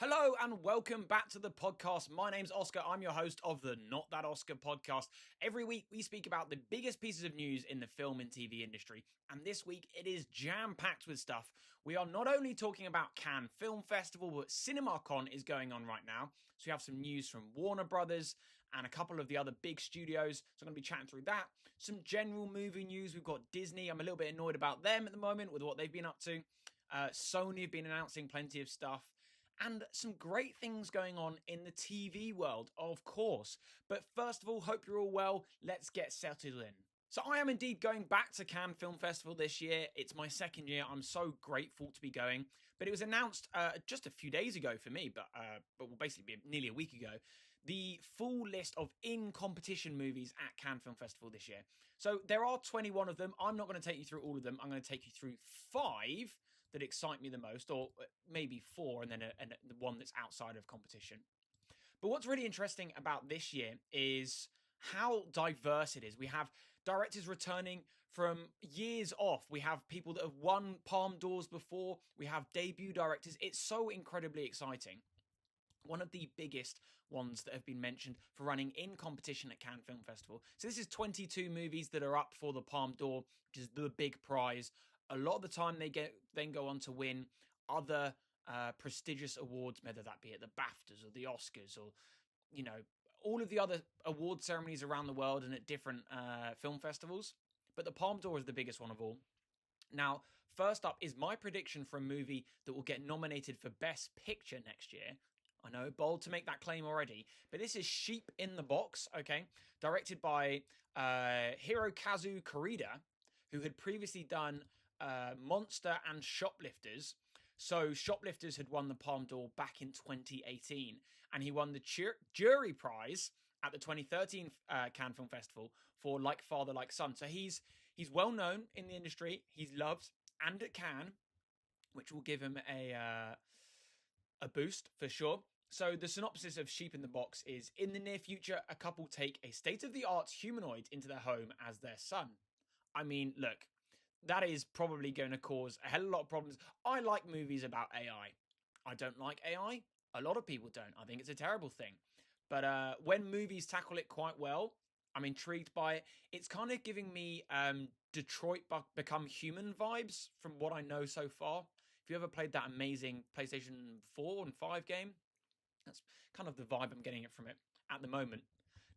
Hello and welcome back to the podcast. My name's Oscar. I'm your host of the Not That Oscar podcast. Every week we speak about the biggest pieces of news in the film and TV industry. And this week it is jam-packed with stuff. We are not only talking about Cannes Film Festival, but CinemaCon is going on right now. So we have some news from Warner Brothers and a couple of the other big studios. So I'm going to be chatting through that. Some general movie news. We've got Disney. I'm a little bit annoyed about them at the moment with what they've been up to. Sony have been announcing plenty of stuff. And some great things going on in the TV world, of course. But first of all, hope you're all well. Let's get settled in. So I am indeed going back to Cannes Film Festival this year. It's my second year. I'm so grateful to be going. But it was announced just a few days ago for me, but will basically be nearly a week ago, the full list of in-competition movies at Cannes Film Festival this year. So there are 21 of them. I'm not going to take you through all of them. I'm going to take you through 5 that excite me the most, or maybe 4, and then the one that's outside of competition. But what's really interesting about this year is how diverse it is. We have directors returning from years off. We have people that have won Palme d'Ors before. We have debut directors. It's so incredibly exciting. One of the biggest ones that have been mentioned for running in competition at Cannes Film Festival. So this is 22 movies that are up for the Palme d'Or, which is the big prize. A lot of the time they then go on to win other prestigious awards, whether that be at the BAFTAs or the Oscars or, you know, all of the other award ceremonies around the world and at different film festivals. But the Palme d'Or is the biggest one of all. Now, first up is my prediction for a movie that will get nominated for Best Picture next year. I know, bold to make that claim already, but this is Sheep in the Box, okay? Directed by Hirokazu Koreeda, who had previously done Monster and Shoplifters. So Shoplifters had won the Palme d'Or back in 2018, and he won the jury prize at the 2013 Cannes Film Festival for Like Father, Like Son. So he's well known in the industry. He's loved, and at Cannes, which will give him a boost for sure. So the synopsis of Sheep in the Box is: in the near future, a couple take a state-of-the-art humanoid into their home as their son. I mean, look, that is probably going to cause a hell of a lot of problems. I like movies about AI. I don't like AI. A lot of people don't. I think it's a terrible thing. But when movies tackle it quite well, I'm intrigued by it. It's kind of giving me Detroit Become Human vibes from what I know so far. If you ever played that amazing PlayStation 4 and 5 game, that's kind of the vibe I'm getting from it at the moment.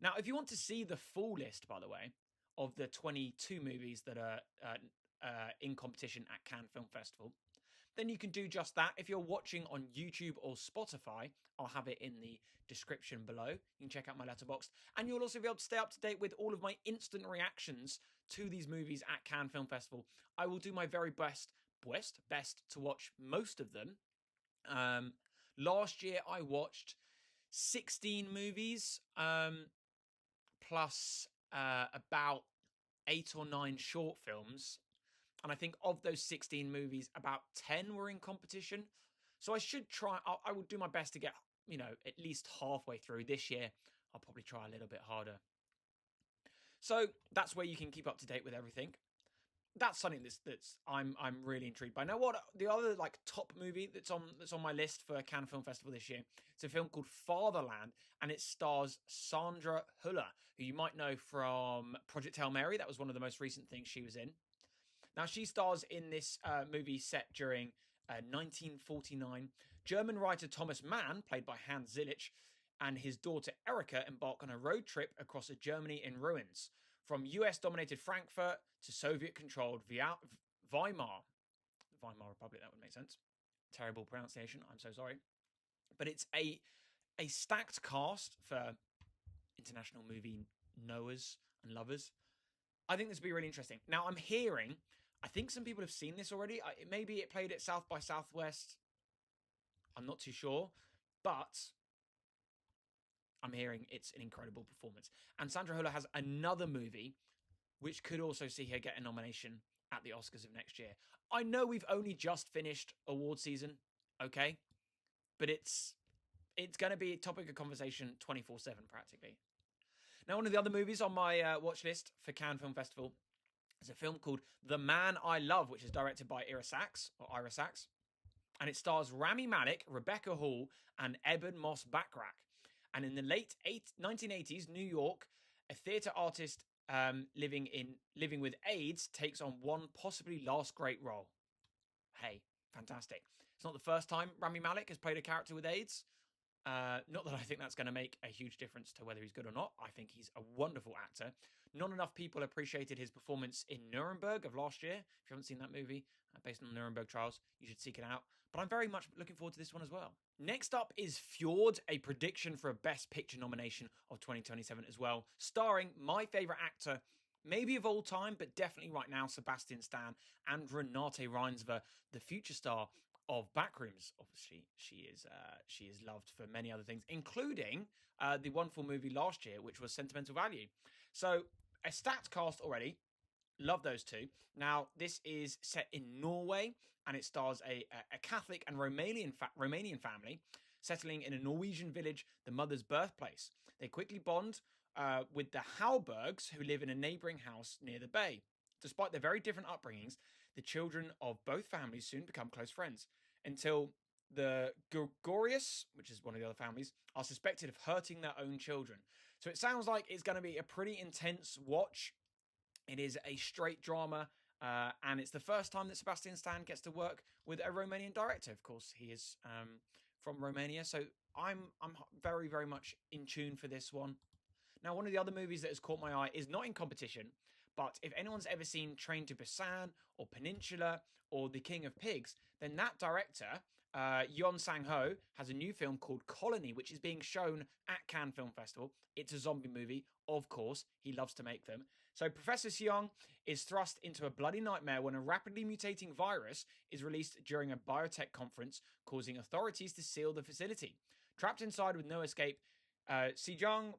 Now, if you want to see the full list, by the way, of the 22 movies that are in competition at Cannes Film Festival, then you can do just that. If you're watching on YouTube or Spotify, I'll have it in the description below. You can check out my letterboxd, and you'll also be able to stay up to date with all of my instant reactions to these movies at Cannes Film Festival. I will do my very best to watch most of them. Last year I watched 16 movies, plus about 8 or 9 short films. And I think of those 16 movies, about 10 were in competition. So I should try, I will do my best to get, at least halfway through. This year, I'll probably try a little bit harder. So that's where you can keep up to date with everything. That's something that's I'm really intrigued by. Now, what the other top movie that's on my list for Cannes Film Festival this year? It's a film called Fatherland, and it stars Sandra Hüller, who you might know from Project Hail Mary. That was one of the most recent things she was in. Now, she stars in this movie set during 1949. German writer Thomas Mann, played by Hans Zillich, and his daughter Erika embark on a road trip across a Germany in ruins, from US-dominated Frankfurt to Soviet-controlled Weimar Republic. That would make sense. Terrible pronunciation. I'm so sorry. But it's a stacked cast for international movie knowers and lovers. I think this will be really interesting. Now, I'm hearing, I think some people have seen this already. Maybe it played at South by Southwest. I'm not too sure. But I'm hearing it's an incredible performance. And Sandra Hüller has another movie which could also see her get a nomination at the Oscars of next year. I know we've only just finished award season, okay? But it's going to be a topic of conversation 24/7 practically. Now, one of the other movies on my watch list for Cannes Film Festival is a film called The Man I Love, which is directed by Ira Sachs. and it stars Rami Malek, Rebecca Hall, and Eben Moss Backrack. And in the late 1980s, New York, a theatre artist living with AIDS takes on one possibly last great role. Hey, fantastic! It's not the first time Rami Malek has played a character with AIDS. Not that I think that's going to make a huge difference to whether he's good or not. I think he's a wonderful actor. Not enough people appreciated his performance in Nuremberg of last year. If you haven't seen that movie, based on the Nuremberg trials, you should seek it out. But I'm very much looking forward to this one as well. Next up is Fjord, a prediction for a Best Picture nomination of 2027 as well, starring my favourite actor, maybe of all time, but definitely right now, Sebastian Stan and Renate Reinsve, the future star of Backrooms. Obviously, she is loved for many other things, including the wonderful movie last year, which was Sentimental Value. So a stats cast already. Love those two. Now, this is set in Norway, and it stars a Catholic and Romanian family settling in a Norwegian village, the mother's birthplace. They quickly bond with the Halbergs, who live in a neighbouring house near the bay. Despite their very different upbringings, the children of both families soon become close friends until the Gregorius, which is one of the other families, are suspected of hurting their own children. So it sounds like it's going to be a pretty intense watch. It is a straight drama, and it's the first time that Sebastian Stan gets to work with a Romanian director. Of course, he is from Romania, so I'm very, very much in tune for this one. Now, one of the other movies that has caught my eye is not in competition, but if anyone's ever seen Train to Busan or Peninsula or The King of Pigs, then that director, Yeon Sang-ho, has a new film called Colony, which is being shown at Cannes Film Festival. It's a zombie movie, of course. He loves to make them. So Professor Seong is thrust into a bloody nightmare when a rapidly mutating virus is released during a biotech conference, causing authorities to seal the facility. Trapped inside with no escape, Seong,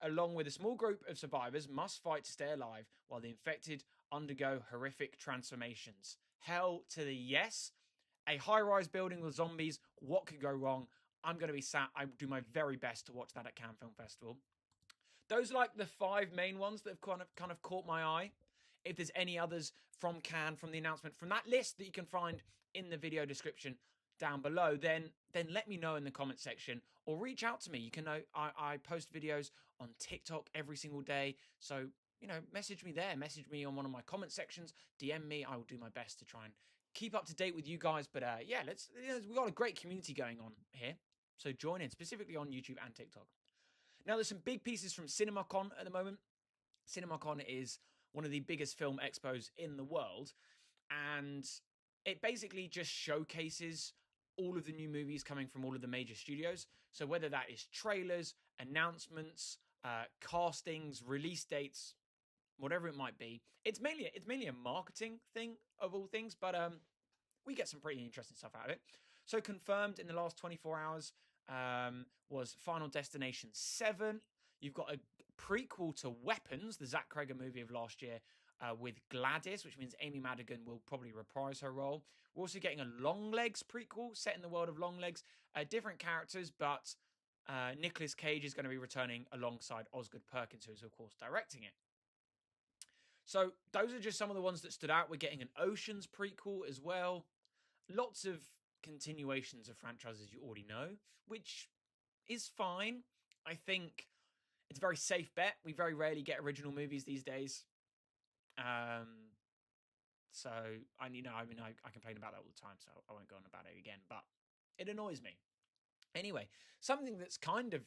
along with a small group of survivors, must fight to stay alive while the infected undergo horrific transformations. Hell to the yes. A high-rise building with zombies. What could go wrong? I'm going to be sat. I do my very best to watch that at Cannes Film Festival. Those are like the 5 main ones that have kind of caught my eye. If there's any others from Cannes, from the announcement, from that list that you can find in the video description down below, then let me know in the comment section or reach out to me. You can know I post videos on TikTok every single day. So, message me there. Message me on one of my comment sections. DM me. I will do my best to try and keep up to date with you guys. But yeah, we've got a great community going on here. So join in, specifically on YouTube and TikTok. Now, there's some big pieces from CinemaCon at the moment. CinemaCon is one of the biggest film expos in the world, and it basically just showcases all of the new movies coming from all of the major studios. So whether that is trailers, announcements, castings, release dates, whatever it might be, it's mainly a marketing thing of all things, but we get some pretty interesting stuff out of it. So confirmed in the last 24 hours was Final Destination 7. You've got a prequel to Weapons, the Zach Cregger movie of last year, with Gladys, which means Amy Madigan will probably reprise her role. We're also getting a Longlegs prequel set in the world of Longlegs. Different characters, but Nicolas Cage is going to be returning alongside Osgood Perkins, who is, of course, directing it. So those are just some of the ones that stood out. We're getting an Oceans prequel as well. Lots of continuations of franchises you already know, which is fine. I think it's a very safe bet. We very rarely get original movies these days. So I complain about that all the time, so I won't go on about it again, but it annoys me. Anyway, something that's kind of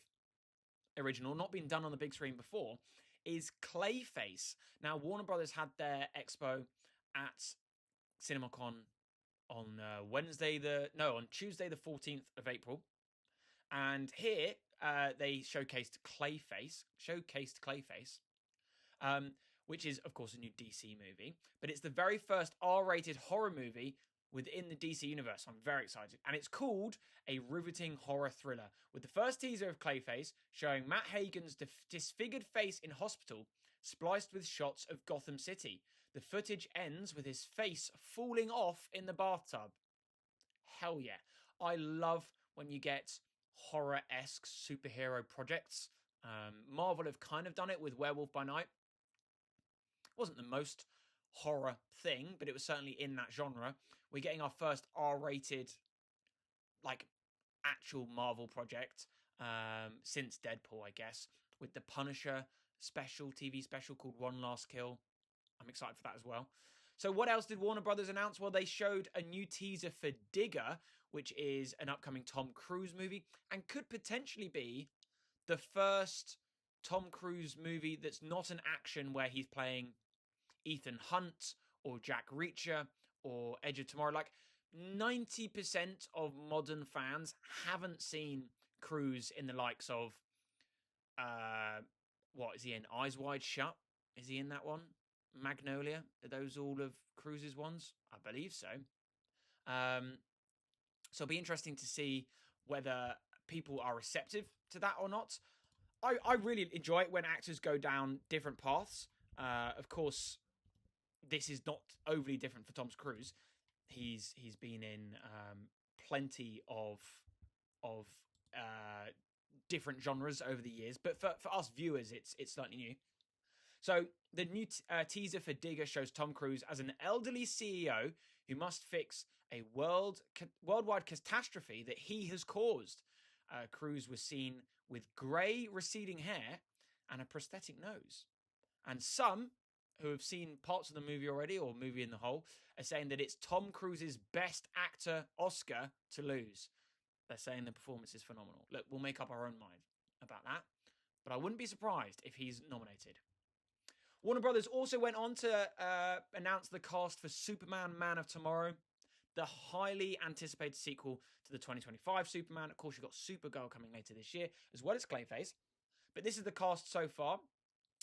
original, not been done on the big screen before, is Clayface. Now, Warner Brothers had their expo at CinemaCon on Tuesday the 14th of April. And here they showcased Clayface, which is, of course, a new DC movie. But it's the very first R-rated horror movie within the DC universe. I'm very excited. And it's called a riveting horror thriller, with the first teaser of Clayface showing Matt Hagen's disfigured face in hospital, spliced with shots of Gotham City. The footage ends with his face falling off in the bathtub. Hell yeah. I love when you get horror-esque superhero projects. Marvel have kind of done it with Werewolf by Night. It wasn't the most horror thing, but it was certainly in that genre. we're getting our first R-rated, like, actual Marvel project since Deadpool, I guess, with the Punisher TV special called One Last Kill. I'm excited for that as well. So what else did Warner Brothers announce? Well, they showed a new teaser for Digger, which is an upcoming Tom Cruise movie and could potentially be the first Tom Cruise movie that's not an action where he's playing Ethan Hunt or Jack Reacher or Edge of Tomorrow. Like 90% of modern fans haven't seen Cruise in the likes of, what is he in? Eyes Wide Shut? Is he in that one? Magnolia? Are those all of Cruise's ones? I believe so. So it'll be interesting to see whether people are receptive to that or not. I really enjoy it when actors go down different paths. Of course, this is not overly different for Tom Cruise. He's been in plenty of different genres over the years, but for us viewers, it's slightly new. So the new teaser for Digger shows Tom Cruise as an elderly CEO who must fix a worldwide catastrophe that he has caused. Cruise was seen with grey receding hair and a prosthetic nose. And some who have seen parts of the movie already, or movie in the whole, are saying that it's Tom Cruise's Best Actor Oscar to lose. They're saying the performance is phenomenal. Look, we'll make up our own mind about that, but I wouldn't be surprised if he's nominated. Warner Brothers also went on to announce the cast for Superman Man of Tomorrow, the highly anticipated sequel to the 2025 Superman. Of course, you've got Supergirl coming later this year, as well as Clayface. But this is the cast so far.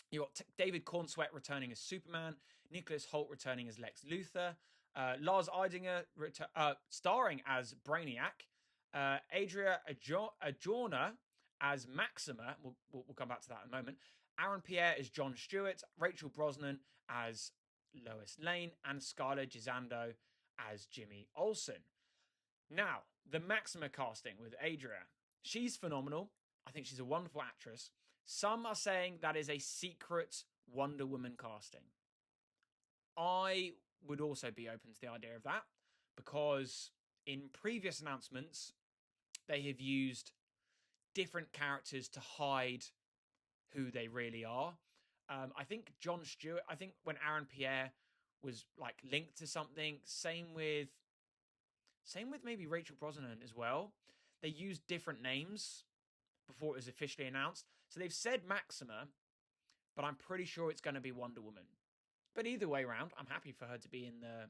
You've got David Cornsweet returning as Superman, Nicholas Hoult returning as Lex Luthor, Lars Eidinger starring as Brainiac, Adria Arjona as Maxima. We'll come back to that in a moment. Aaron Pierre as John Stewart, Rachel Brosnan as Lois Lane, and Skylar Gisondo as Jimmy Olsen. Now, the Maxima casting with Adria. She's phenomenal. I think she's a wonderful actress. Some are saying that is a secret Wonder Woman casting. I would also be open to the idea of that, because in previous announcements, they have used different characters to hide who they really are. I think John Stewart, I think when Aaron Pierre was like linked to something, same with maybe Rachel Brosnan as well. They used different names before it was officially announced. So they've said Maxima, but I'm pretty sure it's going to be Wonder Woman. But either way around, I'm happy for her to be in the,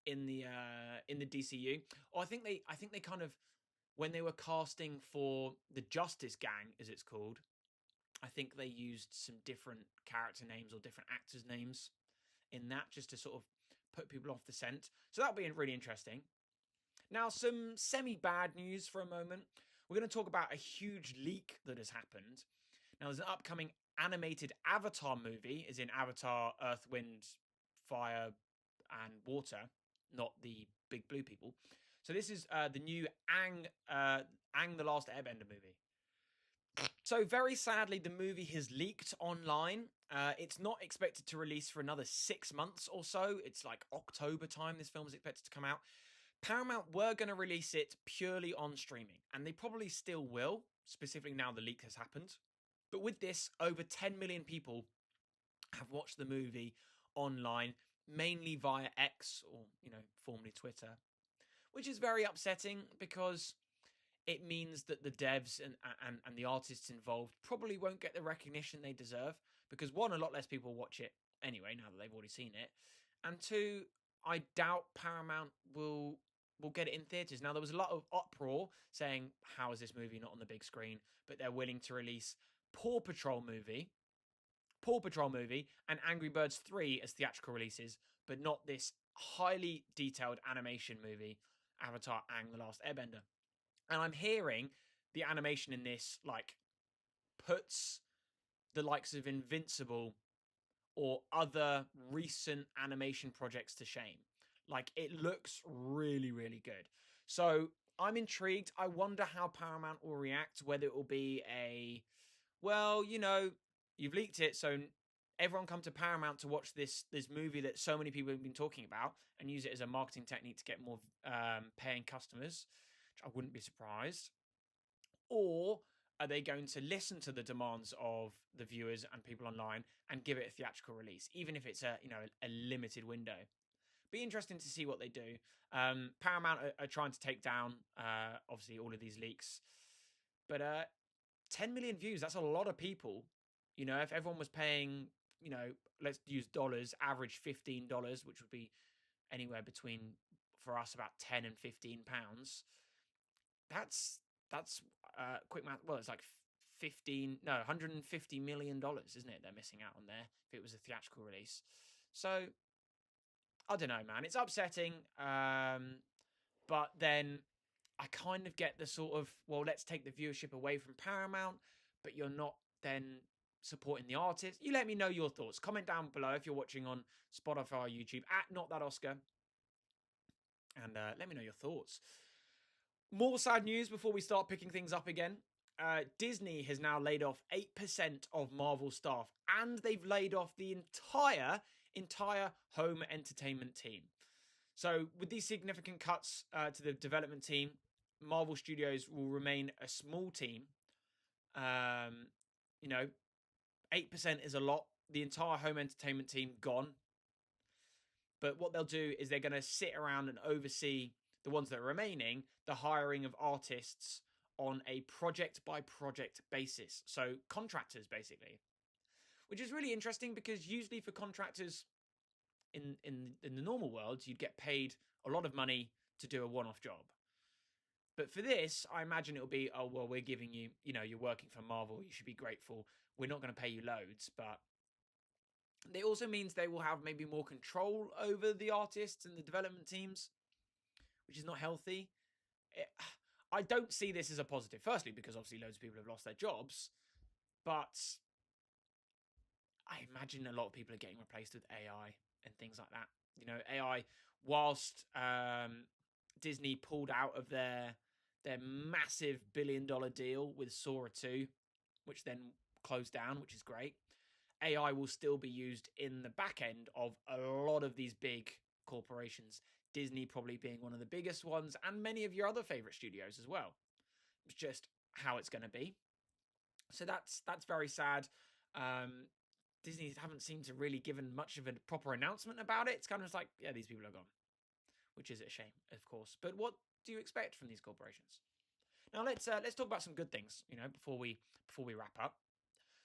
in the DCU. Or I think they kind of, when they were casting for the Justice Gang, as it's called, I think they used some different character names or different actors' names in that, just to sort of put people off the scent. So that'll be really interesting. Now, some semi-bad news for a moment. We're going to talk about a huge leak that has happened. Now, there's an upcoming animated Avatar movie, as in Avatar, Earth, Wind, Fire, and Water, not the big blue people. So this is the new Aang the Last Airbender movie. So very sadly, the movie has leaked online. It's not expected to release for another 6 months or so. It's like October time this film is expected to come out. Paramount were going to release it purely on streaming, and they probably still will, specifically now the leak has happened. But with this, over 10 million people have watched the movie online, mainly via X, or, formerly Twitter, which is very upsetting because it means that the devs and the artists involved probably won't get the recognition they deserve, because one, a lot less people watch it anyway now that they've already seen it, and two, I doubt Paramount will get it in theaters. Now, there was a lot of uproar saying, how is this movie not on the big screen? But they're willing to release Paw Patrol movie, and Angry Birds 3 as theatrical releases, but not this highly detailed animation movie, Avatar: Aang the Last Airbender. And I'm hearing the animation in this, like, puts the likes of Invincible or other recent animation projects to shame. Like, it looks really, really good. So I'm intrigued. I wonder how Paramount will react, whether it will be a, well, you've leaked it, so everyone come to Paramount to watch this movie that so many people have been talking about and use it as a marketing technique to get more paying customers, which I wouldn't be surprised? Or are they going to listen to the demands of the viewers and people online and give it a theatrical release, even if it's a limited window? Be interesting to see what they do. Paramount are trying to take down obviously all of these leaks, but 10 million views, that's a lot of people. If everyone was paying, let's use dollars, average $15, which would be anywhere between, for us, about 10 and 15 pounds. That's quick math. Well, it's like 150 million dollars, isn't it? They're missing out on there if it was a theatrical release. So I don't know, man. It's upsetting. But then I kind of get the sort of, well, let's take the viewership away from Paramount, but you're not then supporting the artist. You let me know your thoughts. Comment down below if you're watching on Spotify or YouTube at Not That Oscar, and let me know your thoughts. More sad news before we start picking things up again. Disney has now laid off 8% of Marvel staff, and they've laid off the entire home entertainment team. So with these significant cuts to the development team, Marvel Studios will remain a small team. 8% is a lot. The entire home entertainment team gone. But what they'll do is they're going to sit around and oversee the ones that are remaining, the hiring of artists on a project-by-project basis. So contractors, basically. Which is really interesting because usually for contractors in the normal world, you'd get paid a lot of money to do a one-off job. But for this, I imagine it'll be, oh, well, we're giving you, you're working for Marvel, you should be grateful. We're not going to pay you loads, but it also means they will have maybe more control over the artists and the development teams, which is not healthy. I don't see this as a positive. Firstly, because obviously loads of people have lost their jobs, but I imagine a lot of people are getting replaced with AI and things like that. AI, whilst Disney pulled out of their massive billion-dollar deal with Sora 2, which then closed down, which is great. AI will still be used in the back end of a lot of these big corporations. Disney probably being one of the biggest ones, and many of your other favorite studios as well. It's just how it's going to be. So that's very sad. Disney haven't seemed to really given much of a proper announcement about it. It's kind of just like, yeah, these people are gone, which is a shame, of course. But what do you expect from these corporations? Now let's talk about some good things, before we wrap up.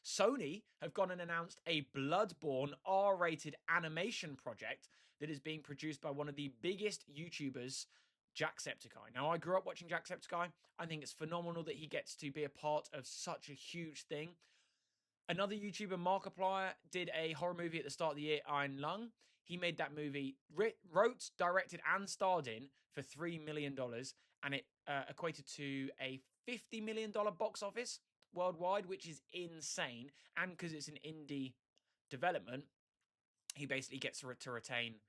Sony have gone and announced a Bloodborne R-rated animation project that is being produced by one of the biggest YouTubers, Jacksepticeye. Now, I grew up watching Jacksepticeye. I think it's phenomenal that he gets to be a part of such a huge thing. Another YouTuber, Markiplier, did a horror movie at the start of the year, Iron Lung. He made that movie, wrote, directed, and starred in for $3 million, and it equated to a $50 million box office worldwide, which is insane. And because it's an indie development, he basically gets to retain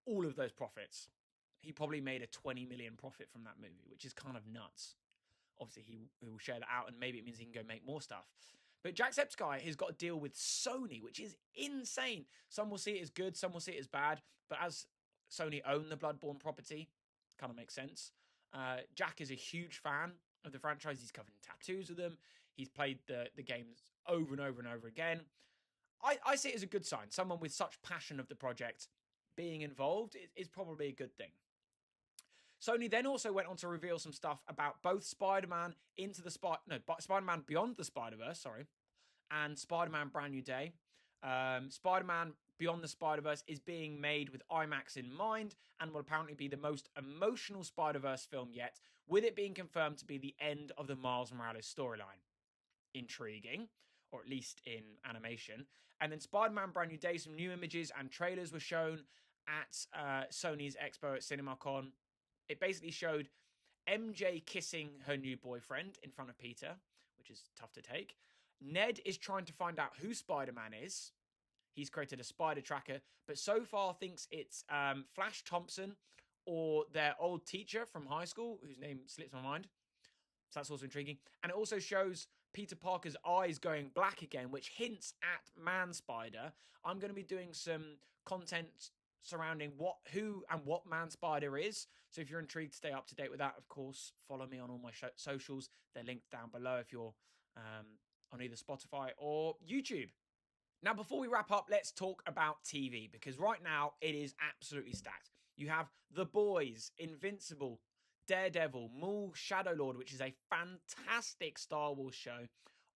all of those profits. He probably made a 20 million profit from that movie, which is kind of nuts. Obviously, he will share that out, and maybe it means he can go make more stuff. But Jacksepticeye has got a deal with Sony, which is insane. Some will see it as good, some will see it as bad. But as Sony own the Bloodborne property, kind of makes sense. Jack is a huge fan of the franchise. He's covered in tattoos with them. He's played the games over and over and over again. I see it as a good sign. Someone with such passion of the project being involved is probably a good thing. Sony then also went on to reveal some stuff about both Spider-Man Spider-Man Beyond the Spider-Verse, and Spider-Man Brand New Day. Spider-Man Beyond the Spider-Verse is being made with IMAX in mind and will apparently be the most emotional Spider-Verse film yet, with it being confirmed to be the end of the Miles Morales storyline. Intriguing, or at least in animation. And then Spider-Man Brand New Day, some new images and trailers were shown at Sony's expo at CinemaCon. It basically showed MJ kissing her new boyfriend in front of Peter, which is tough to take. Ned is trying to find out who Spider-Man is. He's created a spider tracker, but so far thinks it's Flash Thompson or their old teacher from high school, whose name slips my mind. So that's also intriguing. And it also shows Peter Parker's eyes going black again, which hints at Man Spider. I'm going to be doing some content surrounding who and what Man Spider is. So if you're intrigued to stay up to date with that, of course, follow me on all my socials. They're linked down below if you're on either Spotify or YouTube. Now, before we wrap up, let's talk about TV, because right now it is absolutely stacked. You have The Boys, Invincible, Daredevil, Maul, Shadowlord, which is a fantastic Star Wars show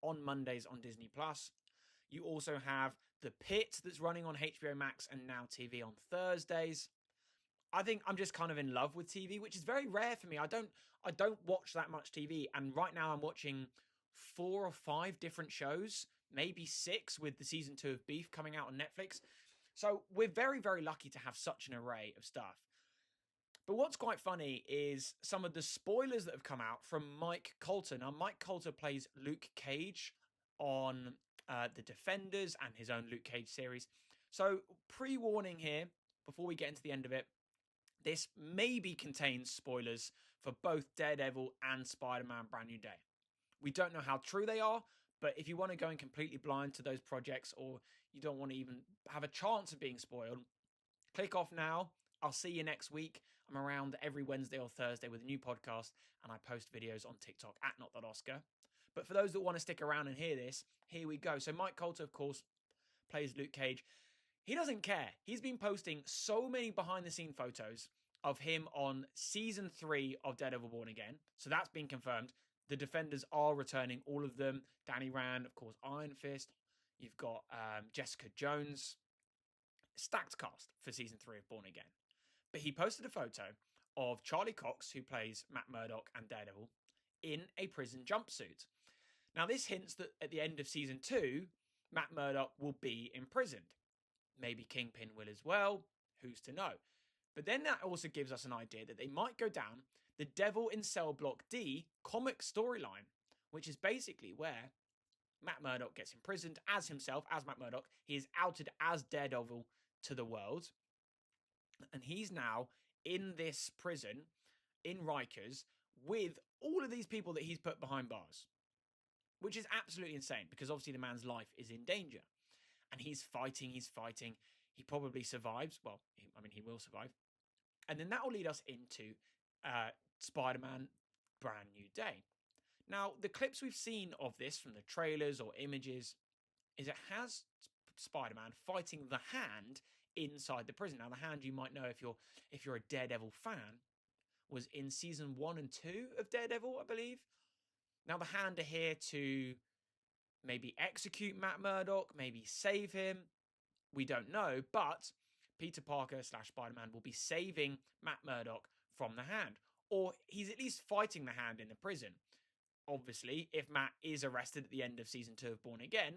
on Mondays on Disney+. You also have The Pit that's running on HBO Max and Now TV on Thursdays. I think I'm just kind of in love with TV, which is very rare for me. I don't watch that much TV, and right now I'm watching 4 or 5 different shows, maybe 6 with the season 2 of Beef coming out on Netflix. So we're very, very lucky to have such an array of stuff. But what's quite funny is some of the spoilers that have come out from Mike Colter. Now, Mike Colter plays Luke Cage on The Defenders and his own Luke Cage series. So pre-warning here, before we get into the end of it, this maybe contains spoilers for both Daredevil and Spider-Man Brand New Day. We don't know how true they are, but if you want to go in completely blind to those projects, or you don't want to even have a chance of being spoiled, click off now. I'll see you next week. I'm around every Wednesday or Thursday with a new podcast, and I post videos on TikTok at NotThatOscar. But for those that want to stick around and hear this, here we go. So Mike Colter, of course, plays Luke Cage. He doesn't care. He's been posting so many behind-the-scene photos of him on season 3 of Daredevil Born Again. So that's been confirmed. The Defenders are returning, all of them. Danny Rand, of course, Iron Fist. You've got Jessica Jones. Stacked cast for season 3 of Born Again. But he posted a photo of Charlie Cox, who plays Matt Murdock and Daredevil, in a prison jumpsuit. Now, this hints that at the end of season 2, Matt Murdock will be imprisoned. Maybe Kingpin will as well. Who's to know? But then that also gives us an idea that they might go down the Devil in Cell Block D comic storyline, which is basically where Matt Murdock gets imprisoned as himself, as Matt Murdock. He is outed as Daredevil to the world. And he's now in this prison in Rikers with all of these people that he's put behind bars, which is absolutely insane because obviously the man's life is in danger. And he's fighting. He probably survives. Well, he will survive. And then that will lead us into Spider-Man Brand New Day. Now, the clips we've seen of this from the trailers or images is it has Spider-Man fighting the Hand inside the prison. Now, the Hand, you might know if you're a Daredevil fan, was in season 1 and 2 of Daredevil, I believe. Now, the Hand are here to maybe execute Matt Murdock, maybe save him. We don't know, but Peter Parker / Spider-Man will be saving Matt Murdock from the Hand. Or he's at least fighting the Hand in the prison. Obviously, if Matt is arrested at the end of season 2 of Born Again,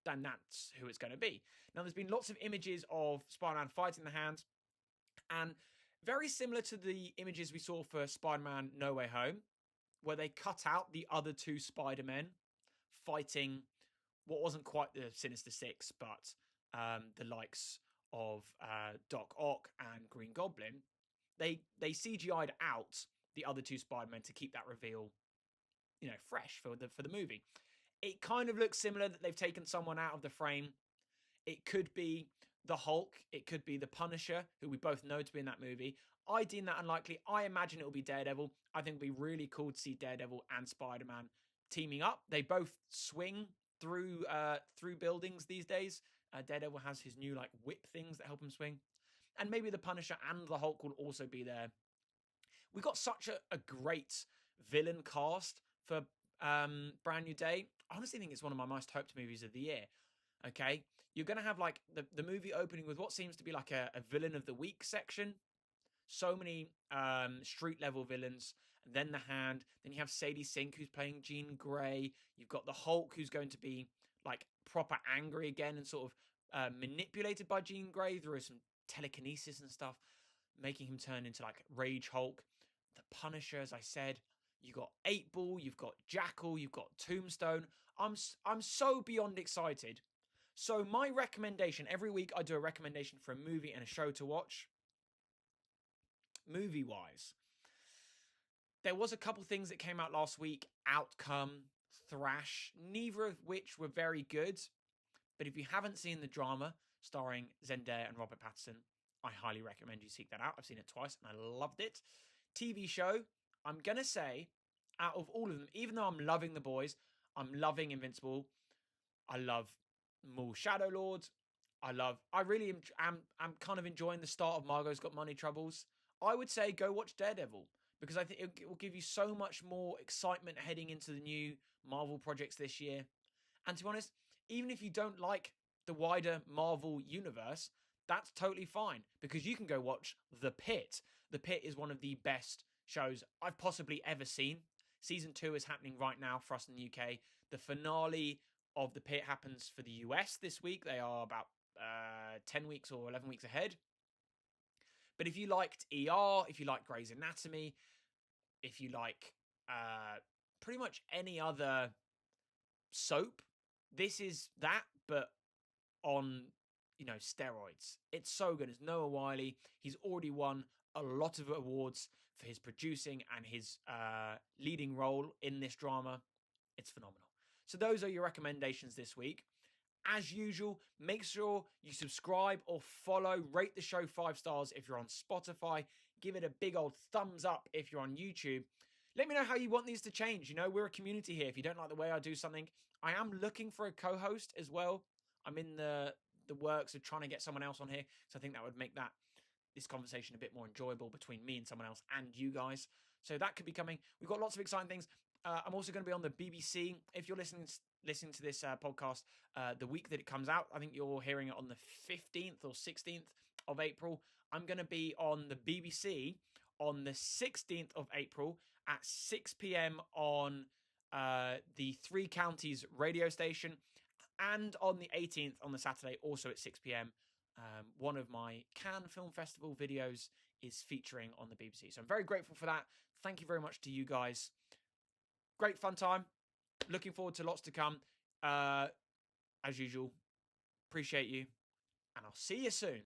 then that's who it's going to be. Now, there's been lots of images of Spider-Man fighting the Hand, and very similar to the images we saw for Spider-Man No Way Home, where they cut out the other 2 Spider-Men fighting what wasn't quite the Sinister Six, but the likes of Doc Ock and Green Goblin. They CGI'd out the other 2 Spider-Men to keep that reveal, fresh for the movie. It kind of looks similar that they've taken someone out of the frame. It could be the Hulk. It could be the Punisher, who we both know to be in that movie. I deem that unlikely. I imagine it will be Daredevil. I think it'll be really cool to see Daredevil and Spider-Man teaming up. They both swing through buildings these days. Daredevil has his new whip things that help him swing. And maybe the Punisher and the Hulk will also be there. We got such a great villain cast for Brand New Day. I honestly think it's one of my most hoped movies of the year. Okay, you're going to have the movie opening with what seems to be a villain of the week section. So many street level villains. And then the Hand. Then you have Sadie Sink, who's playing Jean Grey. You've got the Hulk, who's going to be proper angry again and sort of manipulated by Jean Grey through some telekinesis and stuff, making him turn into Rage Hulk. The Punisher, as I said. You got 8-Ball, you've got Jackal, you've got Tombstone. I'm so beyond excited. So my recommendation, every week I do a recommendation for a movie and a show to watch. Movie-wise, There was a couple things that came out last week. Outcome, Thrash, neither of which were very good. But if you haven't seen the drama starring Zendaya and Robert Pattinson, I highly recommend you seek that out. I've seen it twice and I loved it. TV show, I'm going to say, out of all of them, even though I'm loving The Boys, I'm loving Invincible, I love more Shadow Lords, I really am kind of enjoying the start of Margot's Got Money Troubles. I would say go watch Daredevil because I think it will give you so much more excitement heading into the new Marvel projects this year. And to be honest, even if you don't like the wider Marvel universe, that's totally fine because you can go watch The Pitt. The Pitt is one of the best shows I've possibly ever seen. Season 2 is happening right now for us in the UK. The finale of The Pitt happens for the US this week. They are about 10 weeks or 11 weeks ahead. But if you liked ER, if you like Grey's Anatomy, if you like pretty much any other soap, this is that, but on, steroids. It's so good. It's Noah Wyle. He's already won a lot of awards for his producing and his leading role in this drama. It's phenomenal. So those are your recommendations this week. As usual, make sure you subscribe or follow, rate the show 5 stars if you're on Spotify, give it a big old thumbs up if you're on YouTube. Let me know how you want these to change. We're a community here. If you don't like the way I do something, I am looking for a co-host as well. I'm in the works of trying to get someone else on here, so I think that would make this conversation a bit more enjoyable between me and someone else and you guys. So that could be coming. We've got lots of exciting things. I'm also going to be on the BBC. If you're listening to this podcast the week that it comes out, I think you're hearing it on the 15th or 16th of April. I'm going to be on the BBC on the 16th of April at 6 p.m. on the Three Counties radio station, and on the 18th on the Saturday, also at 6 p.m. One of my Cannes Film Festival videos is featuring on the BBC. So I'm very grateful for that. Thank you very much to you guys. Great fun time. Looking forward to lots to come. As usual, appreciate you, and I'll see you soon.